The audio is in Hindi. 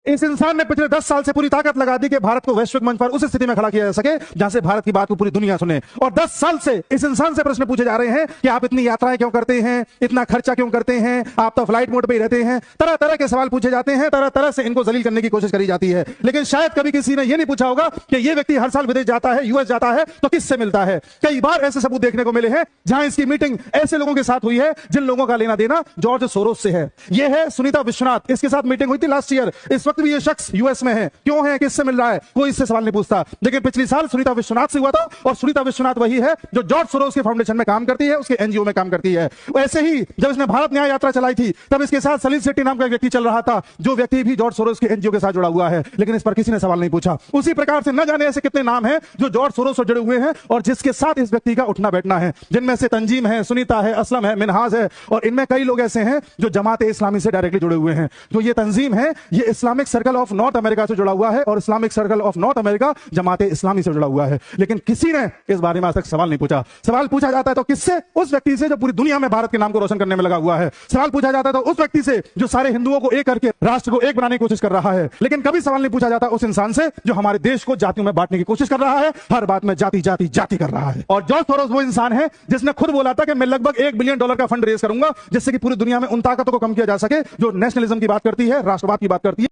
इस इंसान ने पिछले 10 साल से पूरी ताकत लगा दी कि भारत को वैश्विक मंच पर उस स्थिति में खड़ा किया जा सके जहां से भारत की बात को पूरी दुनिया सुने। और 10 साल से इस इंसान से प्रश्न पूछे जा रहे हैं कि आप इतनी यात्राएं क्यों करते हैं, इतना खर्चा क्यों करते हैं, आप तो फ्लाइट मोड पे ही रहते हैं। तरह तरह के सवाल पूछे जाते हैं, तरह तरह से इनको जलील करने की कोशिश करी जाती है। लेकिन शायद कभी किसी ने यह नहीं पूछा होगा कि यह व्यक्ति हर साल विदेश जाता है, यूएस जाता है, तो किससे मिलता है। कई बार ऐसे सबूत देखने को मिले हैं जहां इसकी मीटिंग ऐसे लोगों के साथ हुई है जिन लोगों का लेना देना जॉर्ज सोरोस से है। यह है सुनीता विश्वनाथ, इसके साथ मीटिंग हुई थी लास्ट ईयर। इस वक्त भी यह शख्स यूएस में है। क्यों है, किससे मिल रहा है, कोई इससे सवाल नहीं पूछता। लेकिन पिछली साल सुनीता विश्वनाथ से हुआ था, और सुनीता विश्वनाथ वही है जो जॉर्ज सोरोस के फाउंडेशन में काम करती है, उसके एनजीओ में काम करती है। वैसे ही जब इसने भारत न्याय यात्रा चलाई थी तब इसके साथ सलील शेट्टी नाम का एक व्यक्ति चल रहा था, जो व्यक्ति भी जॉर्ज सोरोस के एनजीओ के साथ जुड़ा हुआ है। लेकिन इस पर किसी ने सवाल नहीं पूछा। उसी प्रकार से न जाने ऐसे कितने नाम हैं जो जॉर्ज सोरोस से जुड़े हुए हैं और जिसके साथ इस व्यक्ति का उठना बैठना है, जिनमें से तंजीम है, सुनीता है, असलम है, मिनहाज है, और इनमें कई लोग ऐसे हैं जो जमाते इस्लामी से डायरेक्टली जुड़े हुए हैं। जो ये तंजीम है, ये Islamic circle of north America से जुड़ा हुआ है और Islamic circle of north America जमाते इस्लामी से जुड़ा हुआ है। लेकिन किसी ने इस बारे में आज तक सवाल नहीं पूछा। सवाल पूछा जाता है तो किससे? उस व्यक्ति से जो पूरी दुनिया में भारत के नाम को रोशन करने में लगा हुआ है। सवाल पूछा जाता है तो उस व्यक्ति से जो सारे हिंदुओं को एक करके राष्ट्र को एक बनाने की कोशिश कर रहा है। लेकिन कभी सवाल नहीं पूछा जाता उस इंसान से जो हमारे देश को जातियों में बांटने की कोशिश कर रहा है, हर बात में जाति जाति जाति कर रहा है। और जॉर्ज सोरोस वो इंसान है जिसने खुद बोला था कि मैं लगभग $1 बिलियन का फंड रेज करूंगा जिससे कि पूरी दुनिया में उन ताकतों को कम किया जा सके जो नेशनलिज्म की बात करती है, राष्ट्रवाद की बात करती है।